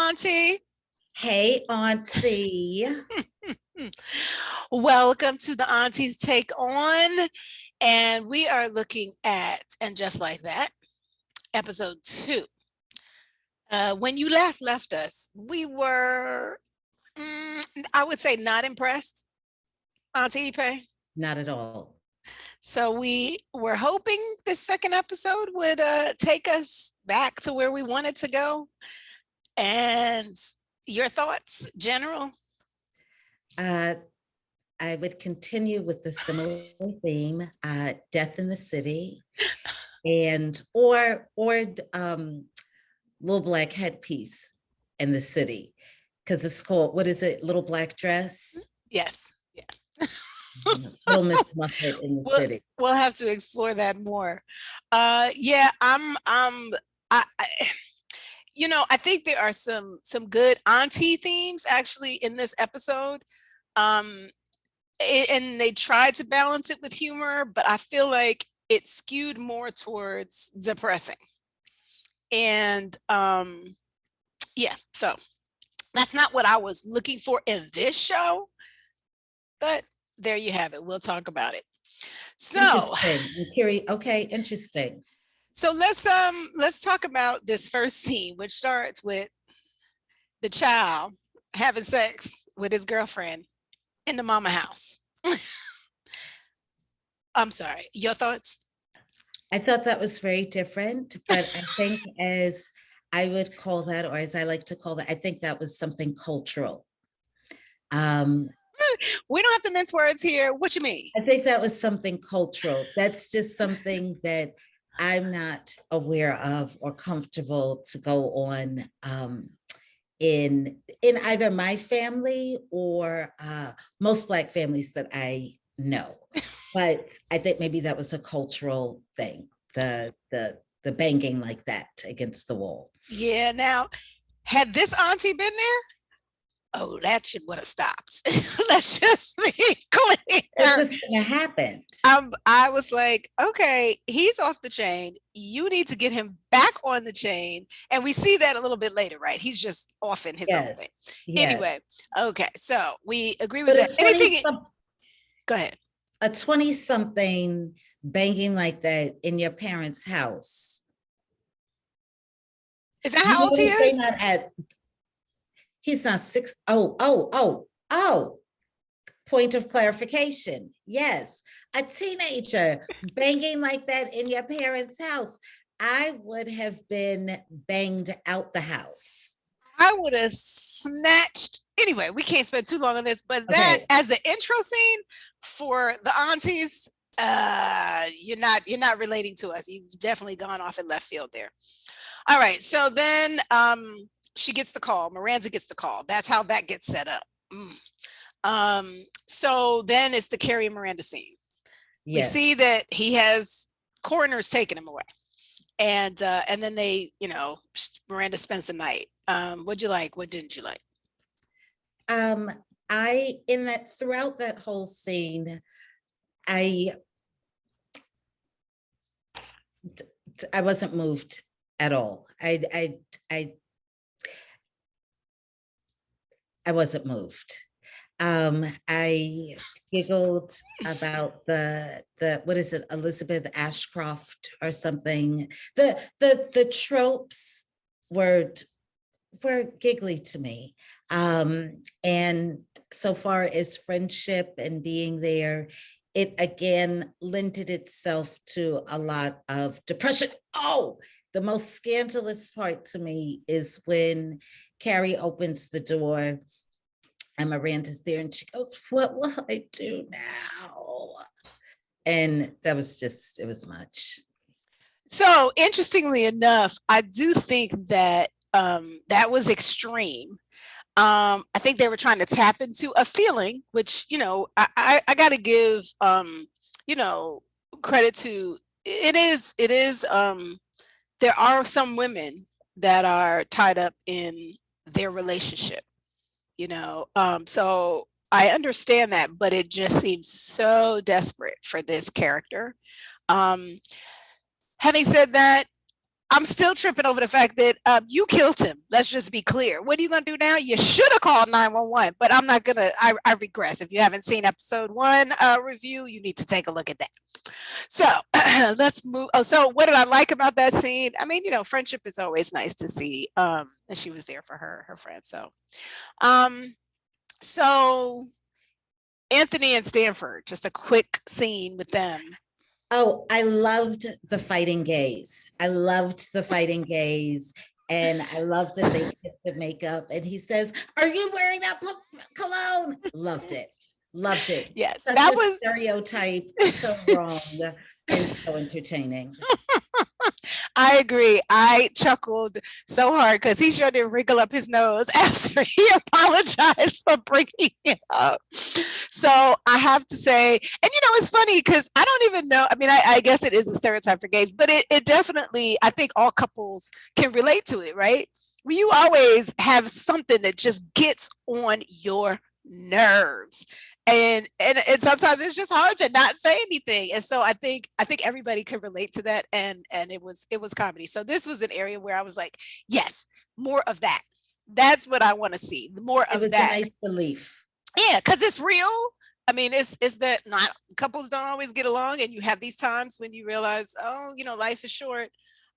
Auntie. Hey, Auntie. Welcome to the Auntie's Take On. And we are looking at, and just like that, episode 2. When you last left us, we were, I would say, not impressed, Auntie Ipe. Not at all. So we were hoping this second episode would take us back to where we wanted to go. And your thoughts, General? I would continue with the similar theme, death in the city, and or little black headpiece in the city, because it's called, what is it? Little black dress. Yes. Yeah. Little Miss Muffet in the city. We'll have to explore that more. Yeah, I think there are some good auntie themes actually in this episode. And they tried to balance it with humor, but I feel like it skewed more towards depressing. And so that's not what I was looking for in this show, but there you have it. We'll talk about it. So, okay, interesting. So let's talk about this first scene, which starts with the child having sex with his girlfriend in the mama house. I'm sorry, your thoughts? I thought that was very different, but I think, as I would call that, or as I like to call that, I think that was something cultural. We don't have to mince words here. What you mean? I think that was something cultural. That's just something that I'm not aware of or comfortable to go on in either my family or most Black families that I know. But I think maybe that was a cultural thing, the banging like that against the wall. Yeah. Now, had this auntie been there, oh, that shit would have stopped. Let's just be clear. This is gonna happen. I was like, okay, he's off the chain. You need to get him back on the chain. And we see that a little bit later, right? He's just off in his own thing. Yes. Anyway, okay, so we agree with that. Anything? Go ahead. A 20-something banging like that in your parents' house. Is that how old he is? He's not 6. Oh. Point of clarification. Yes. A teenager banging like that in your parents' house. I would have been banged out the house. I would have snatched. Anyway, we can't spend too long on this, but that as the intro scene for the aunties, you're not relating to us. You've definitely gone off in left field there. All right. So then she gets the call. Miranda gets the call. That's how that gets set up. So then it's the Carrie and Miranda scene. Yes. We see that he has coroners taking him away. And then they, Miranda spends the night. What'd you like? What didn't you like? Throughout that whole scene, I wasn't moved at all. I wasn't moved. I giggled about the what is it, Elizabeth Ashcroft or something. The tropes were giggly to me. And so far as friendship and being there, it again lended itself to a lot of depression. Oh, the most scandalous part to me is when Carrie opens the door and Miranda's there and she goes, "What will I do now?" And that was just, it was much. So interestingly enough, I do think that that was extreme. I think they were trying to tap into a feeling, which, I got to give, credit to. It is, there are some women that are tied up in their relationship, so I understand that, but it just seems so desperate for this character. Having said that, I'm still tripping over the fact that you killed him. Let's just be clear. What are you gonna do now? You should have called 911, but I'm not gonna. I regress. If you haven't seen episode 1 review, you need to take a look at that. So let's move. Oh, so what did I like about that scene? I mean, friendship is always nice to see. And she was there for her friend. Um, so Anthony and Stanford, just a quick scene with them. Oh, I loved the fighting gays. I loved the fighting gays. And I love that they get the makeup. And he says, "Are you wearing that cologne?" Loved it. Loved it. Yes, such that a was stereotype. So wrong and so entertaining. I agree. I chuckled so hard because he sure did wrinkle up his nose after he apologized for bringing it up. So I have to say, and it's funny because I don't even know. I mean, I guess it is a stereotype for gays, but it definitely, I think all couples can relate to it, right? You always have something that just gets on your nerves. And sometimes it's just hard to not say anything, and so I think everybody could relate to that, and it was comedy. So this was an area where I was like, yes, more of that. That's what I want to see, more of that. It was a nice relief. Yeah, because it's real. I mean, it's that not couples don't always get along, and you have these times when you realize, oh, life is short.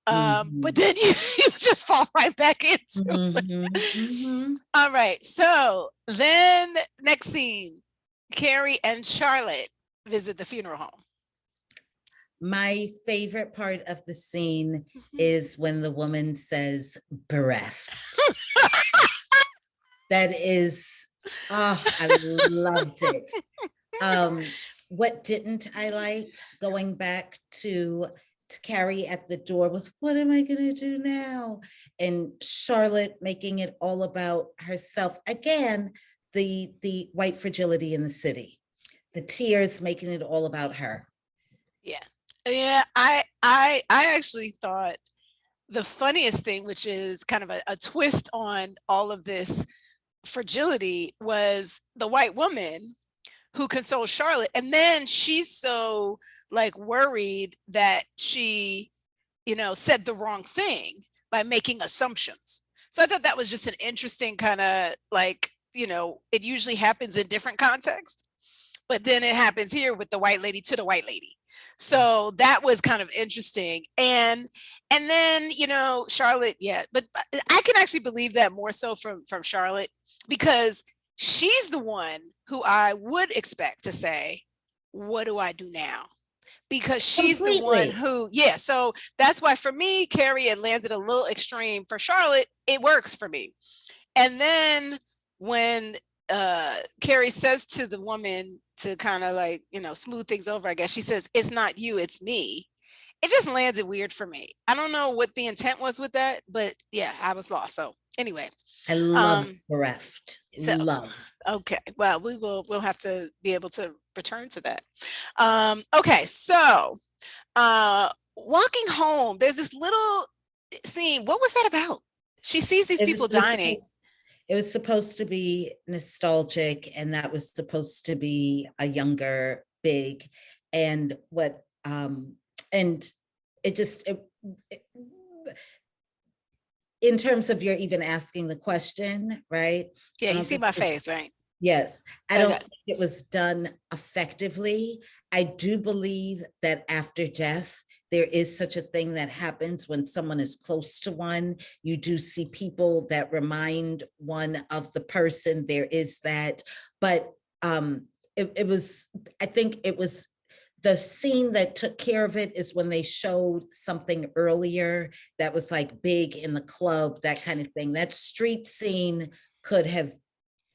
But then you just fall right back into it. All right, so then next scene. Carrie and Charlotte visit the funeral home. My favorite part of the scene is when the woman says bereft. That is, I loved it. What didn't I like? Going back to Carrie at the door with, what am I going to do now? And Charlotte making it all about herself. Again, the white fragility in the city, the tears making it all about her. Yeah. I actually thought the funniest thing, which is kind of a twist on all of this fragility, was the white woman who consoles Charlotte, and then she's so worried that she said the wrong thing by making assumptions. So I thought that was just an interesting kind of it usually happens in different contexts, but then it happens here with the white lady to the white lady. So that was kind of interesting. And then, Charlotte, yeah, but I can actually believe that more so from Charlotte, because she's the one who I would expect to say, what do I do now? Because she's the one who, so that's why for me, Carrie, it landed a little extreme. For Charlotte, it works for me. And then when Carrie says to the woman to kind of smooth things over, I guess she says, "It's not you, it's me." It just landed weird for me. I don't know what the intent was with that, but yeah, I was lost. So anyway, I love bereft. Love. Okay, well, we'll have to be able to return to that. Okay, so walking home, there's this little scene. What was that about? She sees these people dining. It was supposed to be nostalgic, and that was supposed to be a younger Big. And what and it just in terms of you're even asking the question, right? Yeah, you see my face, right? Yes, I don't think it was done effectively. I do believe that after death, there is such a thing that happens when someone is close to one. You do see people that remind one of the person. There is that, but it was, I think it was the scene that took care of it is when they showed something earlier that was Big in the club, that kind of thing. That street scene could have,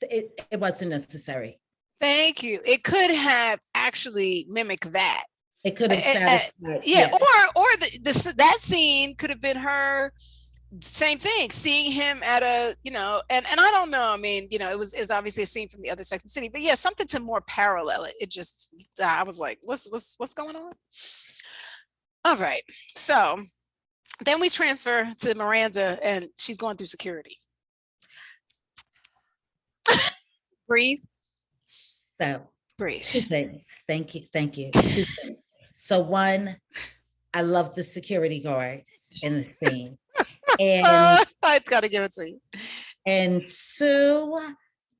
it wasn't necessary. Thank you. It could have actually mimicked that. It could have satisfied. Yeah, or that scene could have been her, same thing, seeing him at a, and I don't know. I mean, it was obviously a scene from the other Sex and the City, but yeah, something to more parallel it. It just, I was like, what's going on? All right, so then we transfer to Miranda, and she's going through security. Breathe. So breathe. Two things. Thank you. Two things. So one, I love the security guard. in the scene. And I gotta give it to you. and two,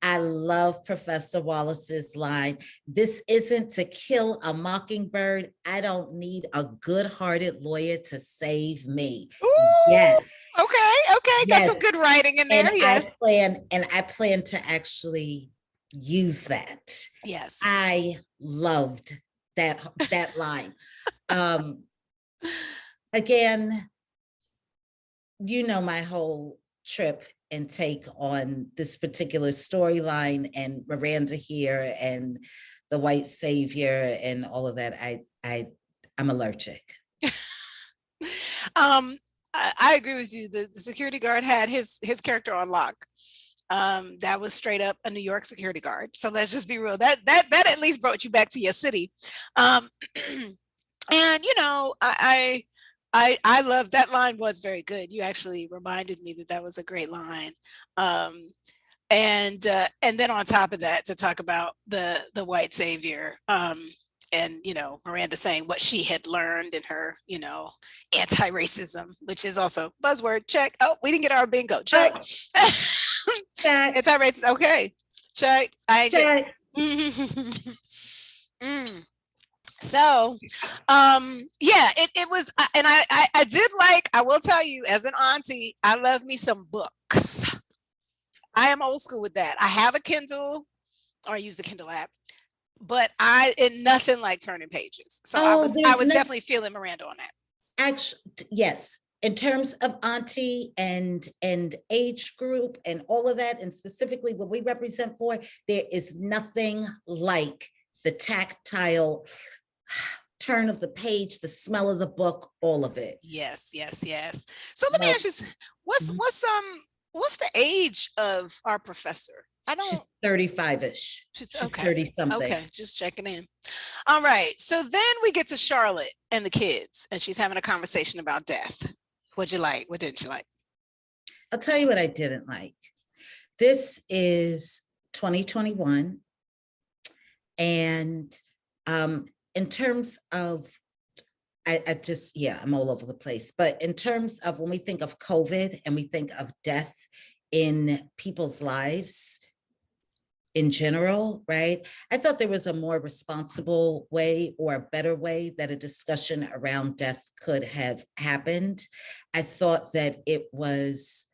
I love Professor Wallace's line. This isn't To Kill a Mockingbird. I don't need a good-hearted lawyer to save me. Ooh, Yes. okay, got Yes. some good writing in And there. Yes, I plan to actually use that. yes. I loved that line. Um, again, you know my whole trip and take on this particular storyline and Miranda here and the white savior and all of that. I'm allergic. I agree with you. The security guard had his character on lock. That was straight up a New York security guard. So let's just be real. That at least brought you back to your city. Um, and you know, I love that line was very good. You actually reminded me that that was a great line. Um, and then on top of that, to talk about the white savior, and you know, Miranda saying what she had learned in her, you know, anti-racism, which is also buzzword check. Oh, we didn't get our bingo check. Check. Anti-racist, okay, check. I Check. mm. So yeah, it was, and I did like, I will tell you, as an auntie, I love me some books. I am old school with that. I have a Kindle, or I use the Kindle app, but nothing like turning pages. So I was definitely feeling Miranda on that. Actually, yes. In terms of auntie and age group and all of that, and specifically what we represent for, there is nothing like the tactile turn of the page, the smell of the book, all of it. Yes. So let me ask you, what's the age of our professor? I don't. She's 35-ish. She's Okay. 30 something. Okay, just checking in. All right. So then we get to Charlotte and the kids, and she's having a conversation about death. What'd you like? What didn't you like? I'll tell you what I didn't like. This is 2021. And in terms of, I just, yeah, I'm all over the place. But in terms of when we think of COVID and we think of death in people's lives in general, right? I thought there was a more responsible way or a better way that a discussion around death could have happened. I thought that it was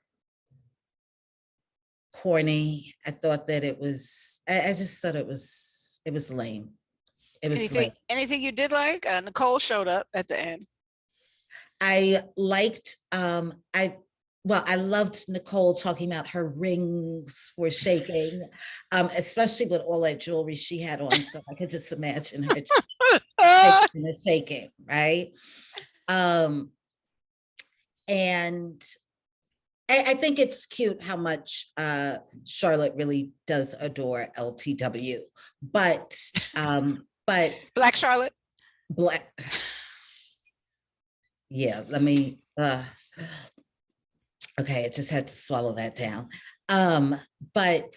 corny. I thought that it was, I just thought it was lame. It was lame. Anything you did like? Nicole showed up at the end. I liked, I loved Nicole talking about her rings were shaking, especially with all that jewelry she had on. So I could just imagine her shaking, right? And I think it's cute how much Charlotte really does adore LTW, but Black Charlotte. Black. Yeah, let me. Okay, I just had to swallow that down. But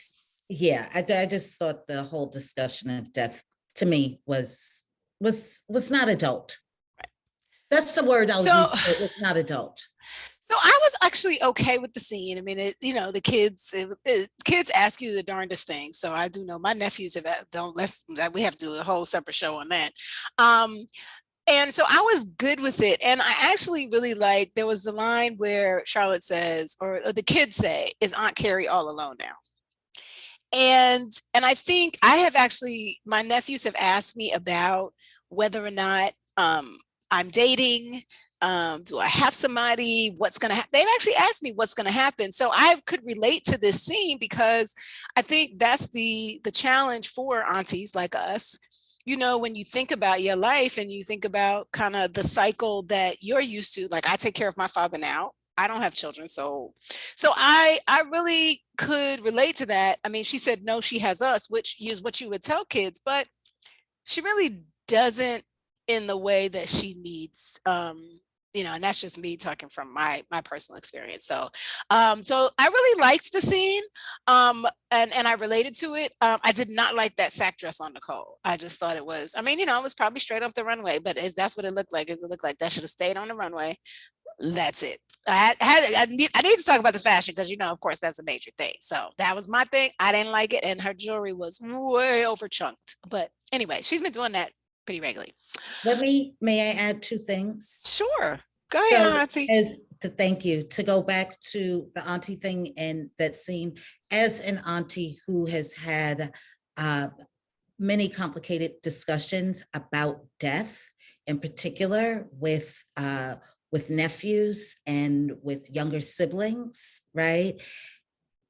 yeah, I just thought the whole discussion of death to me was not adult. That's the word I'll use. It was not adult. So I was actually okay with the scene. I mean, the kids ask you the darndest things. So I do know my nephews have we have to do a whole separate show on that. And so I was good with it. And I actually really like, there was the line where Charlotte says, or the kids say, is Aunt Carrie all alone now? And I think my nephews have asked me about whether or not I'm dating. Do I have somebody? What's going to happen? They've actually asked me what's going to happen. So I could relate to this scene because I think that's the challenge for aunties like us. You know, when you think about your life and you think about kind of the cycle that you're used to, like I take care of my father now. I don't have children. So I really could relate to that. I mean, she said, no, she has us, which is what you would tell kids, but she really doesn't in the way that she needs, and that's just me talking from my personal experience. So I really liked the scene, and I related to it. I did not like that sack dress on Nicole. I just thought it was, it was probably straight off the runway, but that's what it looked like. It looked like that should have stayed on the runway. That's it. I need to talk about the fashion because, of course, that's a major thing. So that was my thing. I didn't like it. And her jewelry was way over chunked. But anyway, she's been doing that pretty regularly. May I add two things? Sure. Go ahead, So Auntie. thank you. To go back to the auntie thing and that scene, as an auntie who has had many complicated discussions about death, in particular with nephews and with younger siblings, right?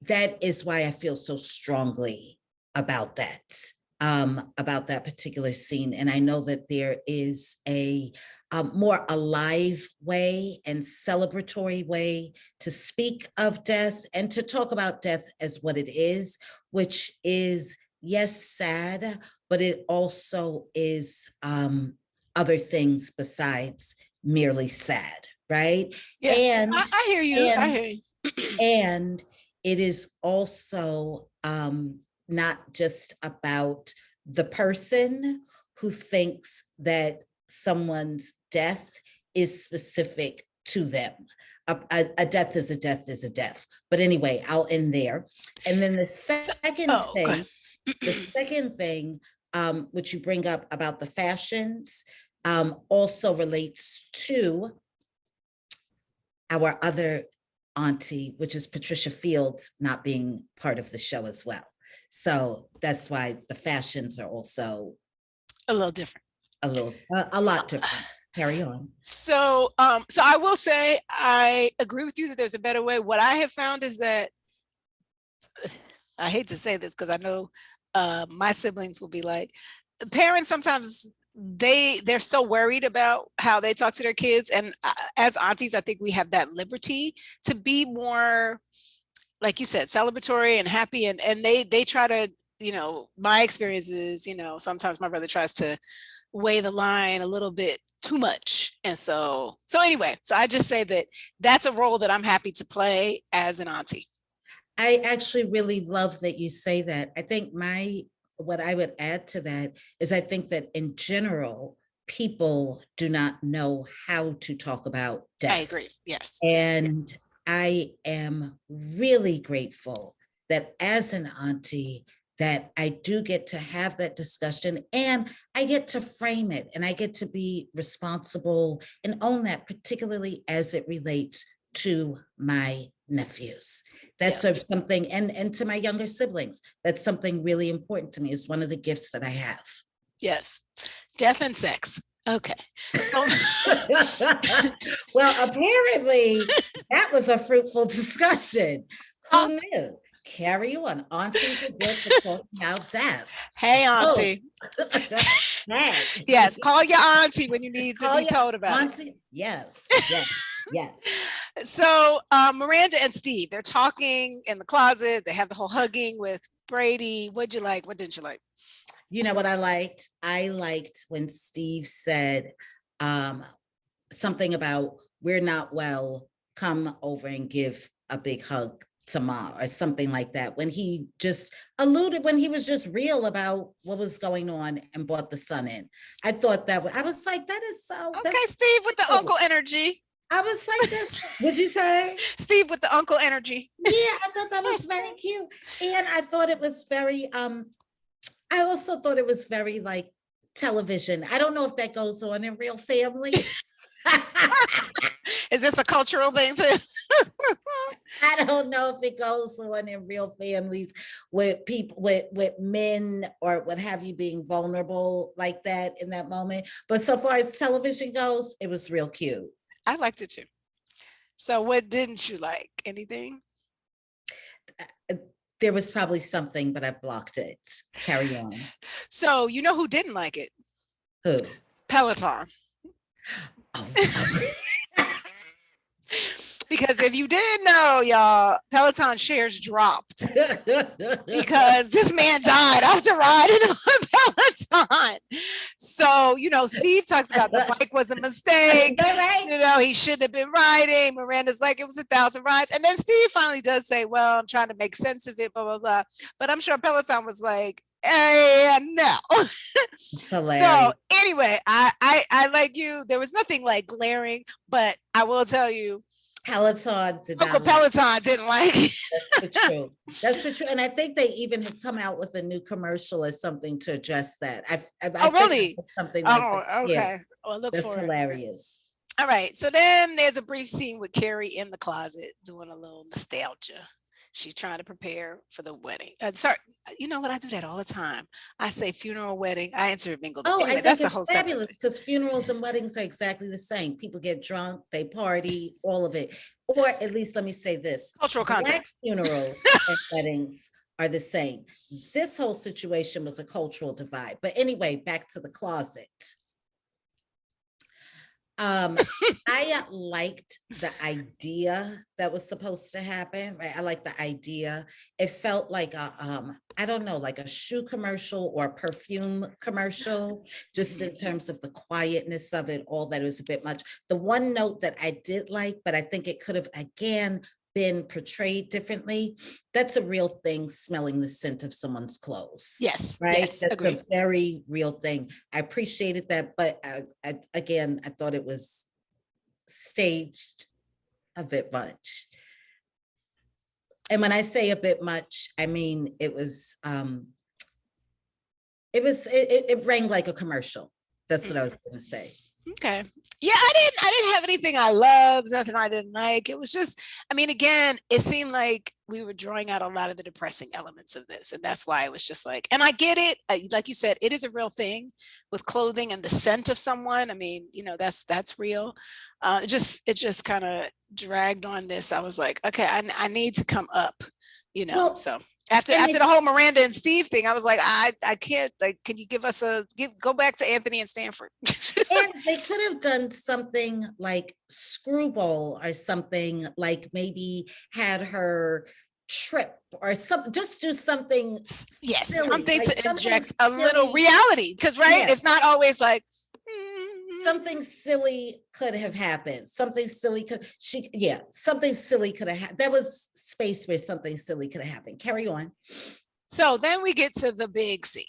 That is why I feel so strongly about that particular scene. And I know that there is a more alive way and celebratory way to speak of death and to talk about death as what it is, which is, yes, sad, but it also is other things besides merely sad, right? Yeah, And I hear you. I hear you. And it is also not just about the person who thinks that someone's death is specific to them. A death is a death is a death. But anyway, I'll end there. And then the second thing, which you bring up about the fashions, also relates to our other auntie, which is Patricia Fields, not being part of the show as well. So that's why the fashions are also a little different. A lot different. Carry on. So I will say I agree with you that there's a better way. What I have found is that, I hate to say this because I know my siblings will be like, parents sometimes they're so worried about how they talk to their kids, and as aunties I think we have that liberty to be more, like you said, celebratory and happy, and they try to, my experience is, sometimes my brother tries to weigh the line a little bit too much, and so anyway, so I just say that that's a role that I'm happy to play as an auntie. I actually really love that you say that. I think what I would add to that is I think that in general, people do not know how to talk about death. I agree. Yes. And I am really grateful that as an auntie, that I do get to have that discussion and I get to frame it and I get to be responsible and own that, particularly as it relates to my nephews. That's something, and to my younger siblings, that's something really important to me. It's one of the gifts that I have. Yes. Death and sex. Okay. So well, apparently that was a fruitful discussion. Who knew? Carry on. Aunties are good for talking about death. Hey, Auntie. Hey. Yes, call your auntie when you need to be told about auntie. It. Yes. Yes. So Miranda and Steve, they're talking in the closet. They have the whole hugging with Brady. What'd you like? What didn't you like? You know what I liked? I liked when Steve said something about, we're not well, come over and give a big hug to Ma, or something like that. When he just alluded, when he was just real about what was going on and brought the son in. I thought that, I was like, that is so. Okay, Steve with the uncle energy. I was like, this. What'd you say? Steve with the uncle energy. Yeah, I thought that was very cute. And I thought it was very, I also thought it was very like television. I don't know if that goes on in real families. Is this a cultural thing too? I don't know if it goes on in real families with people, with men or what have you, being vulnerable like that in that moment. But so far as television goes, it was real cute. I liked it too. So what didn't you like? Anything? There was probably something, but I blocked it. Carry on. So you know who didn't like it? Who? Peloton. Oh. Because if you didn't know, y'all, Peloton shares dropped because this man died after riding on Peloton. So, Steve talks about the bike was a mistake. Right? He shouldn't have been riding. Miranda's like, it was 1,000 rides. And then Steve finally does say, well, I'm trying to make sense of it, blah, blah, blah. But I'm sure Peloton was like, No. So Hilarious. anyway, I like you. There was nothing like glaring, but I will tell you, Peloton did Uncle not like. Peloton didn't like it. That's for true. That's for true. And I think they even have come out with a new commercial or something to address that. I Oh, think really? something like that. Oh, Yeah, okay. Well, look that's for it. hilarious. All right. So then there's a brief scene with Carrie in the closet doing a little nostalgia. She's trying to prepare for the wedding. Sorry, you know what? I do that all the time. I say funeral, wedding. I answer bingo. Oh, I Anyway, think that's a it's whole separate fabulous thing. because funerals and weddings are exactly the same. People get drunk, they party, all of it. Or at least let me say this, Cultural Black context. funerals and weddings are the same. This whole situation was a cultural divide. But anyway, back to the closet. I liked the idea that was supposed to happen, right? I like the idea. It felt like I don't know, like a shoe commercial or a perfume commercial, just in terms of the quietness of it, all that. It was a bit much. The one note that I did like, but I think it could have again been portrayed differently. That's a real thing, smelling the scent of someone's clothes. Yes. Right. Yes. That's Agreed. a very real thing. I appreciated that, but again, I thought it was staged a bit much. And when I say a bit much, I mean it rang like a commercial. That's what I was going to say. Okay. Yeah, I didn't have anything I loved, nothing I didn't like. It was just, I mean, again, it seemed like we were drawing out a lot of the depressing elements of this. And that's why it was just like, and I get it. Like you said, it is a real thing with clothing and the scent of someone. I mean, you know, that's real. It just kind of dragged on this. I was like, okay, I need to come up, you know, Well, so. After the whole Miranda and Steve thing, I was like, I can't, like, can you give us go back to Anthony and Stanford? And they could have done something like Screwball or something, like maybe had her trip or just do something yes, silly, something like to inject something a little reality, because right, it's not always like something silly could have happened. Something silly something silly could have happened. There was space where something silly could have happened. Carry on. So then we get to the big scene,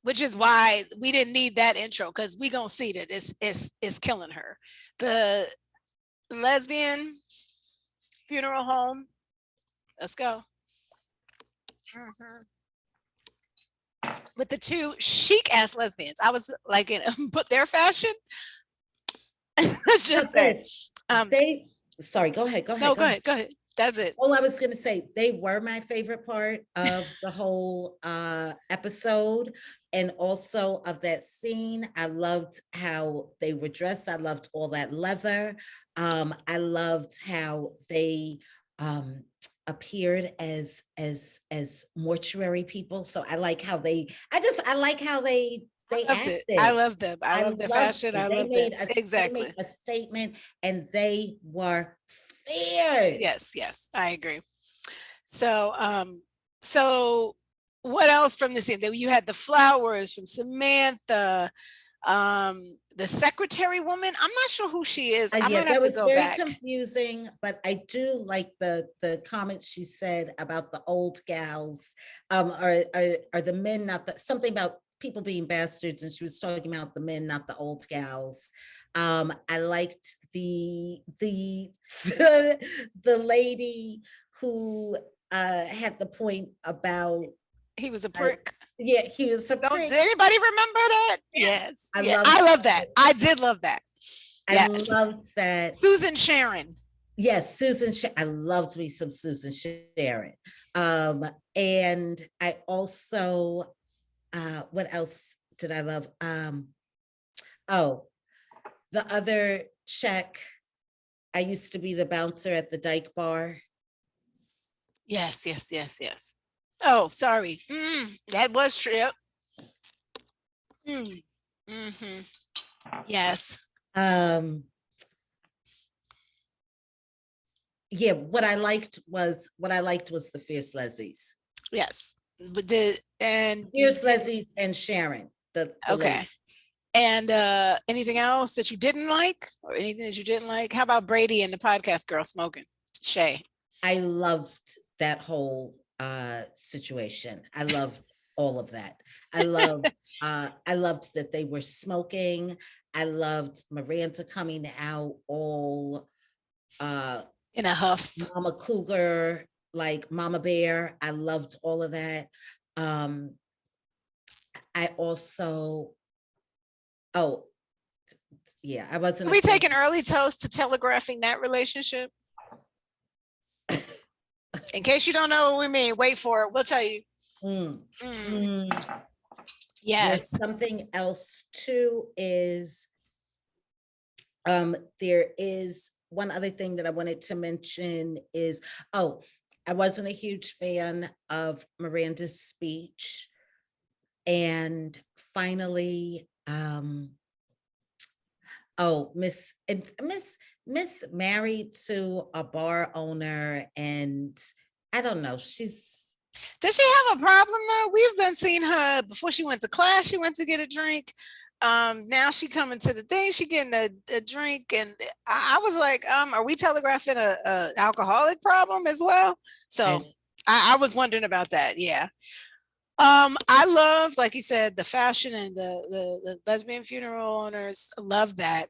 which is why we didn't need that intro, because we gonna see that it's killing her. The lesbian funeral home. Let's go. With the two chic ass lesbians. I was like, in but their fashion. Let's just say sorry, go ahead. No, go ahead. That's it. Well, I was going to say they were my favorite part of the whole episode, and also of that scene. I loved how they were dressed. I loved all that leather. I loved how they appeared as mortuary people. So I like how they acted. I love them. I love their fashion. I love them. Exactly. They made a statement, and they were fierce. Yes, I agree. So what else from the scene? You had the flowers from Samantha, the secretary woman. I'm not sure who she is. I'm gonna have to go back. Very confusing, but I do like the comment she said about the old gals, are the men not something about people being bastards, and she was talking about the men, not the old gals. I liked the lady who had the point about he was a prick. Yeah, he was a prick. Does anybody remember that? Yes. I love that. I did love that. I loved that. Susan Sharon. Yes, Susan. I loved me some Susan Sharon. And I also, what else did I love? The other check. I used to be the bouncer at the Dyke Bar. Yes. Oh, sorry. That was true. Yes. Yeah, what I liked was the fierce lesbies. Yes. Fierce lesbies and Sharon. The okay. lady. And anything else that you didn't like, or anything that you didn't like? How about Brady and the podcast girl smoking? Shay. I loved that whole situation. I loved all of that. I loved that they were smoking. I loved Miranda coming out all In a huff. Mama Cougar, like Mama Bear. I loved all of that. Um, I also, oh, yeah, I wasn't Can a we fan. take an early toast to telegraphing that relationship? In case you don't know what we mean, wait for it. We'll tell you. Mm, Mm, mm. There's yes. something else too, is there is one other thing that I wanted to mention is, oh, I wasn't a huge fan of Miranda's speech. And finally, oh, Miss married to a bar owner, and I don't know, Does she have a problem though? We've been seeing her before she went to class. She went to get a drink. Now she coming to the thing. She getting a drink, and I was like, are we telegraphing a alcoholic problem as well? So I, I was wondering about that. Yeah. I love, like you said, the fashion and the lesbian funeral owners. Love that.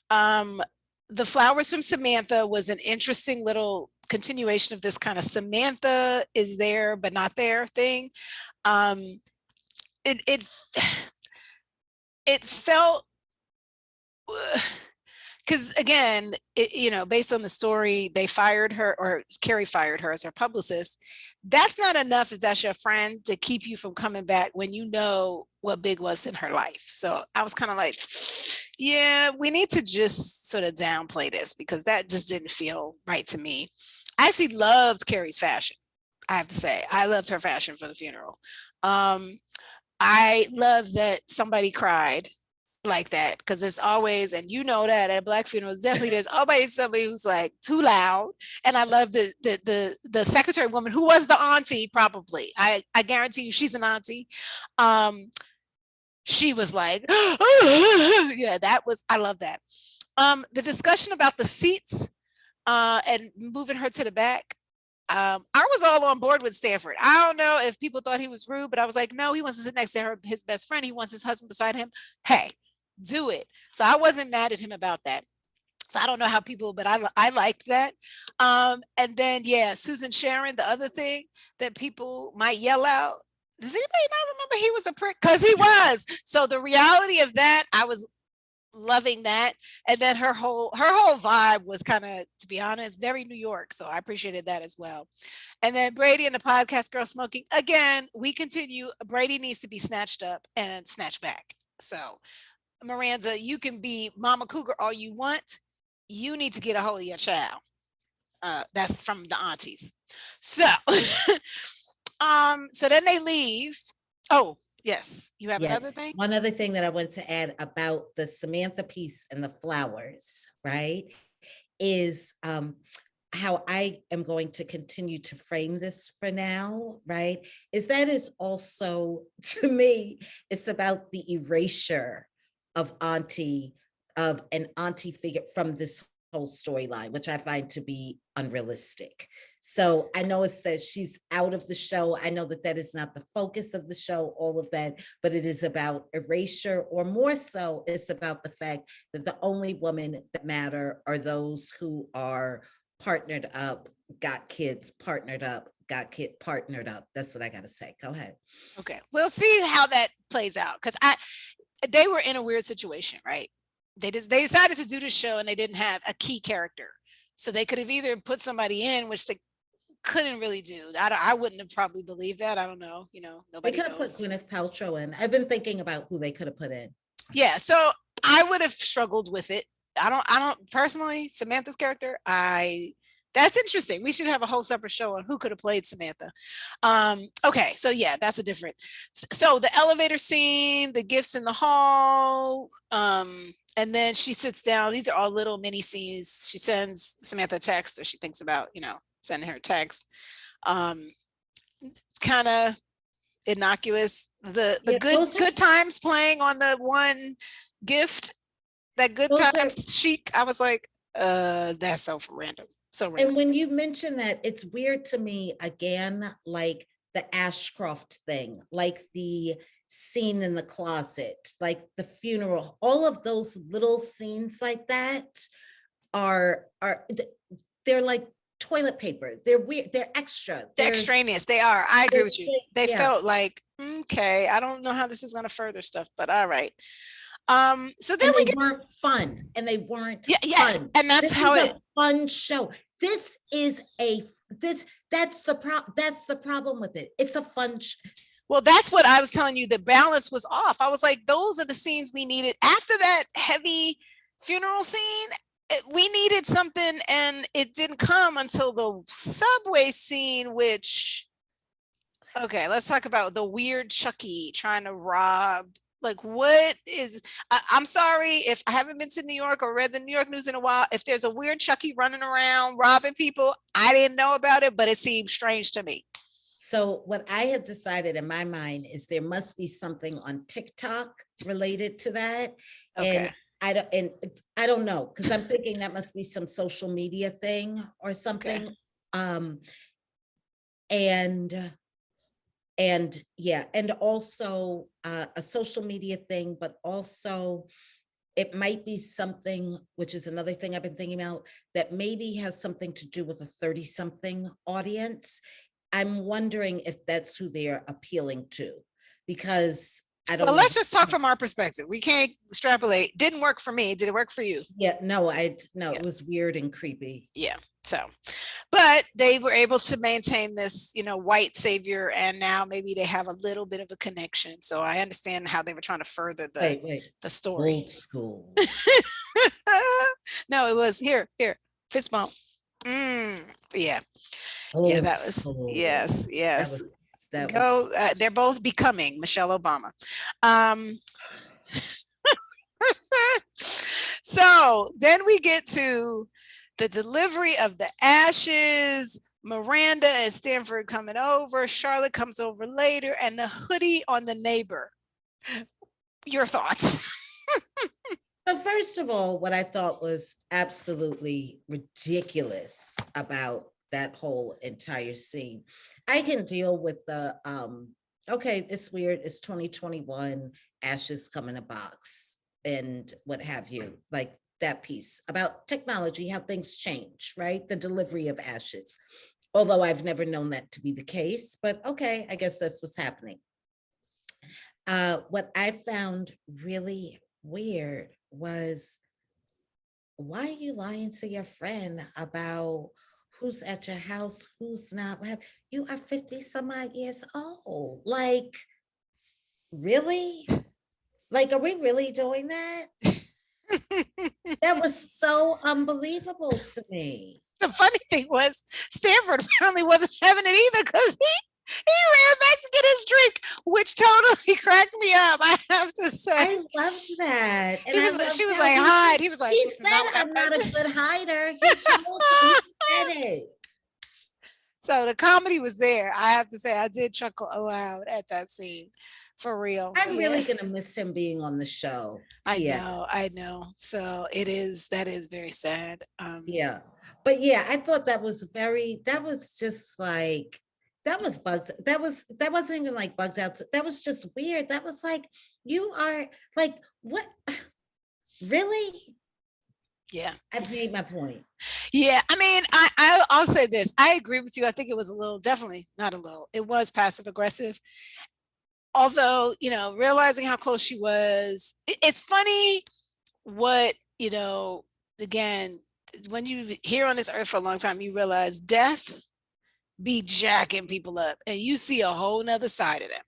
Um, the flowers from Samantha was an interesting little continuation of this kind of Samantha is there but not there thing. Um, it it felt because again, based on the story, they fired her, or Carrie fired her as her publicist. That's not enough if that's your friend to keep you from coming back when you know what Big was in her life. So I was kind of like, yeah, we need to just sort of downplay this because that just didn't feel right to me. I actually loved Carrie's fashion. I have to say, I loved her fashion for the funeral. I love that somebody cried like that because it's always, and that at Black funerals, definitely there's always somebody who's like too loud. And I love the secretary woman who was the auntie, probably. I guarantee you she's an auntie. She was like, yeah, I love that. The discussion about the seats and moving her to the back. I was all on board with Stanford. I don't know if people thought he was rude, but I was like, no, he wants to sit next to his best friend. He wants his husband beside him. Hey, do it. So I wasn't mad at him about that. So I don't know how people, but I liked that. And then, yeah, Susan Sharon, the other thing that people might yell out. Does anybody not remember he was a prick? Because he was. So the reality of that, I was loving that. And then her whole vibe was kind of, to be honest, very New York. So I appreciated that as well. And then Brady and the podcast girl smoking. Again, we continue. Brady needs to be snatched up and snatched back. So Miranda, you can be Mama Cougar all you want. You need to get a hold of your child. That's from the aunties. So so then they leave. Oh, yes. You have another yes, thing? one other thing that I wanted to add about the Samantha piece and the flowers, right, is how I am going to continue to frame this for now, right, is that is also, to me, it's about the erasure of an auntie figure from this whole storyline, which I find to be unrealistic. So I know it's that she's out of the show. I know that that is not the focus of the show, all of that, but it is about erasure, or more so, it's about the fact that the only women that matter are those who are partnered up, got kids, partnered up, got kid partnered up. That's what I got to say. Go ahead. Okay. We'll see how that plays out. Because they were in a weird situation, right? They decided to do the show and they didn't have a key character. So they could have either put somebody in, which they couldn't really do. I wouldn't have probably believed that. I don't know. They Nobody could have put knows. Gwyneth Paltrow in. I've been thinking about who they could have put in. Yeah. So I would have struggled with it. I don't personally, Samantha's character, that's interesting. We should have a whole separate show on who could have played Samantha. Okay, so yeah, that's a different. So the elevator scene, the gifts in the hall, and then she sits down. These are all little mini scenes. She sends Samantha a text, or she thinks about, sending her a text. Kind of innocuous. The Yeah, good times playing on the one gift, that good times chic. I was like, that's so random. So random. And when you mention that, it's weird to me, again, like the Ashcroft thing, like the scene in the closet, like the funeral, all of those little scenes like that are they're like toilet paper. They're weird, they're extra. They're extraneous. They are. I agree with you. They yeah. felt like, okay, I don't know how this is going to further stuff, but all right. So then and they weren't fun, and they weren't yes, fun. and that's this how is a fun show. This is that's the problem with it. It's a fun well, that's what I was telling you. The balance was off. I was like, those are the scenes we needed after that heavy funeral scene. We needed something, and it didn't come until the subway scene, which, okay, let's talk about the weird Chucky trying to rob. Like, what is, I'm sorry if I haven't been to New York or read the New York news in a while. If there's a weird Chucky running around robbing people, I didn't know about it, but it seemed strange to me. So what I have decided in my mind is there must be something on TikTok related to that. Okay. And I don't know, because I'm thinking that must be some social media thing or something. Okay. And yeah, and also a social media thing, but also it might be something, which is another thing I've been thinking about, that maybe has something to do with a 30-something audience. I'm wondering if that's who they're appealing to, because I don't know. Let's just talk from our perspective. We can't extrapolate. Didn't work for me. Did it work for you? Yeah, no, it was weird and creepy. Yeah. So, but they were able to maintain this, white savior, and now maybe they have a little bit of a connection. So I understand how they were trying to further the story. Old school. No, it was here, fist bump. Yeah. Old yeah, that was school. yes. That was they're both becoming Michelle Obama. So then we get to the delivery of the ashes. Miranda and Stanford coming over. Charlotte comes over later, and the hoodie on the neighbor. Your thoughts? So first of all, what I thought was absolutely ridiculous about that whole entire scene. I can deal with the okay, it's weird, it's 2021, ashes come in a box and what have you, like that piece about technology, how things change, right? The delivery of ashes. Although I've never known that to be the case, but okay, I guess that's what's happening. What I found really weird was, why are you lying to your friend about who's at your house, who's not? You are 50 some odd years old. Like, really? Like, are we really doing that? That was so unbelievable to me. The funny thing was, Stanford apparently wasn't having it either, because he ran back to get his drink, which totally cracked me up, I have to say. I loved that. And she was like, hide. He was like, he said, I'm not a good hider. He said it. So the comedy was there. I have to say, I did chuckle aloud at that scene. For real. I'm really gonna miss him being on the show. I know. So that is very sad. Yeah. But yeah, I thought that was just like, that was bugged. That wasn't even like bugs out. That was just weird. That was like, you are like, what? Really? Yeah. I've made my point. Yeah. I mean, I'll say this. I agree with you. I think it was definitely not a little, it was passive aggressive. Although, realizing how close she was, it's funny what, again, when you here on this earth for a long time, you realize death be jacking people up, and you see a whole nother side of them.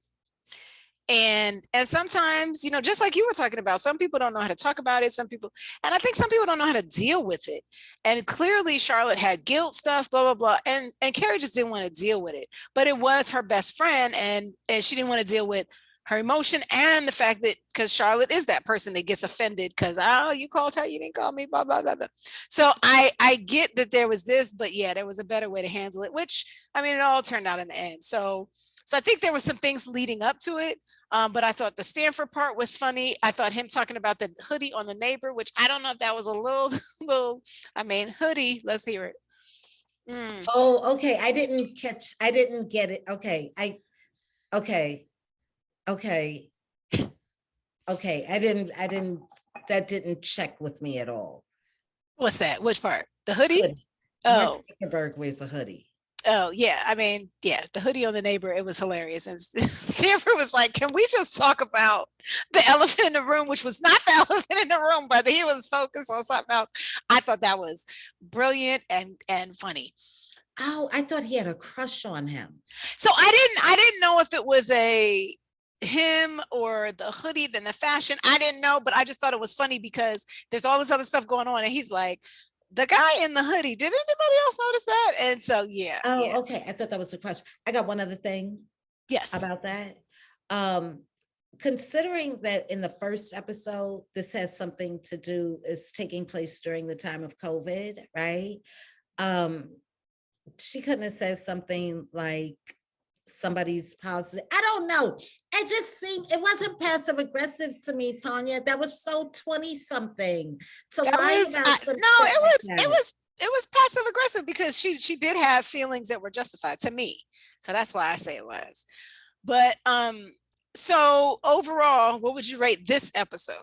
And sometimes, just like you were talking about, some people don't know how to talk about it. And I think some people don't know how to deal with it. And clearly Charlotte had guilt stuff, blah, blah, blah. And Carrie just didn't want to deal with it, but it was her best friend. And she didn't want to deal with her emotion and the fact that, because Charlotte is that person that gets offended because, you called her, you didn't call me, blah, blah, blah, blah. So I get that there was this, but yeah, there was a better way to handle it, which, I mean, it all turned out in the end. So I think there were some things leading up to it. But I thought the Stanford part was funny. I thought him talking about the hoodie on the neighbor, which I don't know if that was a little, hoodie. Let's hear it. Mm. Oh, okay. I didn't get it. Okay. Okay. Okay. Okay. That didn't check with me at all. What's that? Which part? The hoodie? Hoodie. Mark Oh, Zuckerberg wears a hoodie. oh yeah. I mean, yeah, the hoodie on the neighbor, it was hilarious. And Stanford was like, can we just talk about the elephant in the room, which was not the elephant in the room, but he was focused on something else. I thought that was brilliant and funny. Oh, I thought he had a crush on him. So I didn't know if it was a him or the hoodie than the fashion. I didn't know, but I just thought it was funny because there's all this other stuff going on, and he's like, the guy in the hoodie. Did anybody else notice that? And so yeah. Oh, okay. I thought that was a crush. I got one other thing Yes. about that. Um, Considering that in the first episode, this has something to do, is taking place during the time of COVID, right? Um, she couldn't have said something like somebody's positive. I don't know. It just seemed, it wasn't passive aggressive to me, Tanya. That was so 20 something to That lie was about no, some shit like that. it was passive aggressive because she did have feelings that were justified to me. So that's why I say it was. But so overall, what would you rate this episode?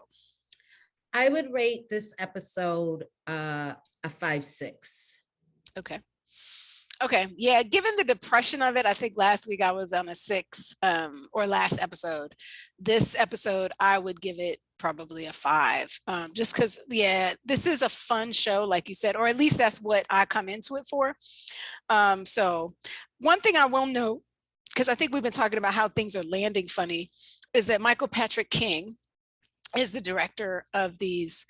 I would rate this episode a 5-6. Okay. Okay. Yeah. Given the depression of it, I think last week I was on a 6, or last episode. This episode, I would give it probably a 5. Just because, yeah, this is a fun show, like you said, or at least that's what I come into it for. So one thing I will note, because I think we've been talking about how things are landing funny, is that Michael Patrick King is the director of these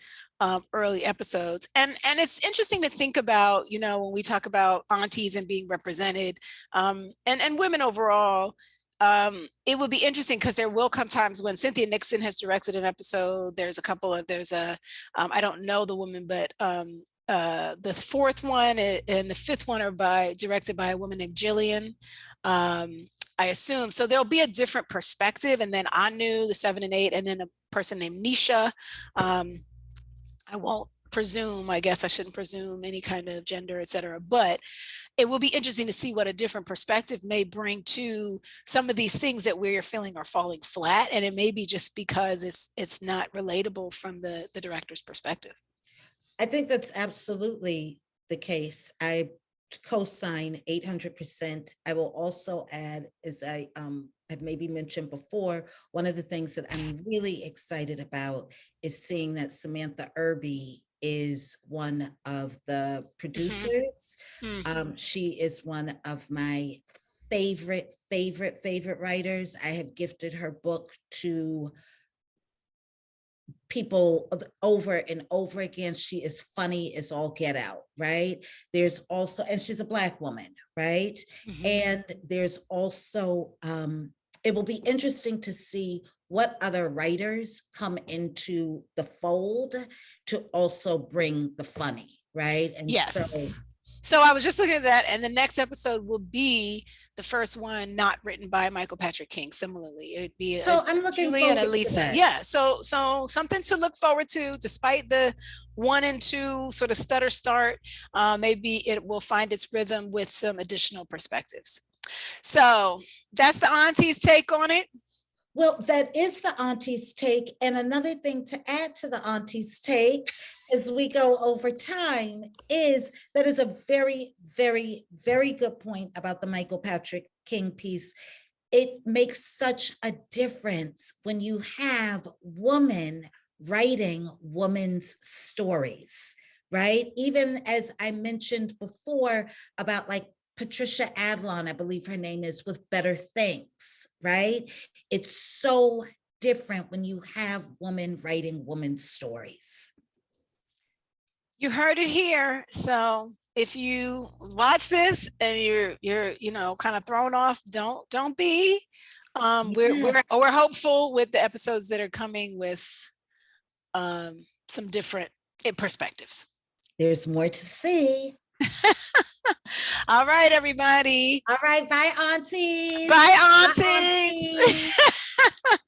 early episodes. And it's interesting to think about, you know, when we talk about aunties and being represented, and women overall, it would be interesting because there will come times when Cynthia Nixon has directed an episode. There's a I don't know the woman, but the fourth one and the fifth one are directed by a woman named Jillian. I assume. So there'll be a different perspective. And then Anu, the 7 and 8, and then a person named Nisha. I won't presume, I guess I shouldn't presume any kind of gender, et cetera, but it will be interesting to see what a different perspective may bring to some of these things that we're feeling are falling flat. And it may be just because it's not relatable from the director's perspective. I think that's absolutely the case. I co-sign 800%. I will also add, as I have maybe mentioned before, one of the things that I'm really excited about is seeing that Samantha Irby is one of the producers. Mm-hmm. She is one of my favorite writers. I have gifted her book to people over and over again. She is funny as all get out, right? There's also, and she's a Black woman, right? Mm-hmm. And there's also, it will be interesting to see what other writers come into the fold to also bring the funny, right? And yes. So I was just looking at that, and the next episode will be the first one not written by Michael Patrick King. Similarly, it'd be so I'm looking Julie and forward to Elisa. that. Yeah, so something to look forward to, despite the 1 and 2 sort of stutter start. Maybe it will find its rhythm with some additional perspectives. So that's the auntie's take on it. Well, that is the auntie's take. And another thing to add to the auntie's take as we go over time is that is a very, very, very good point about the Michael Patrick King piece. It makes such a difference when you have women writing women's stories, right? Even as I mentioned before about like Patricia Adlon, I believe her name is, with Better Things, right? It's so different when you have women writing women's stories. You heard it here. So if you watch this and you're kind of thrown off, don't be. We're hopeful with the episodes that are coming with some different perspectives. There's more to see. All right, everybody. All right. Bye, aunties. Bye, aunties. Bye, aunties.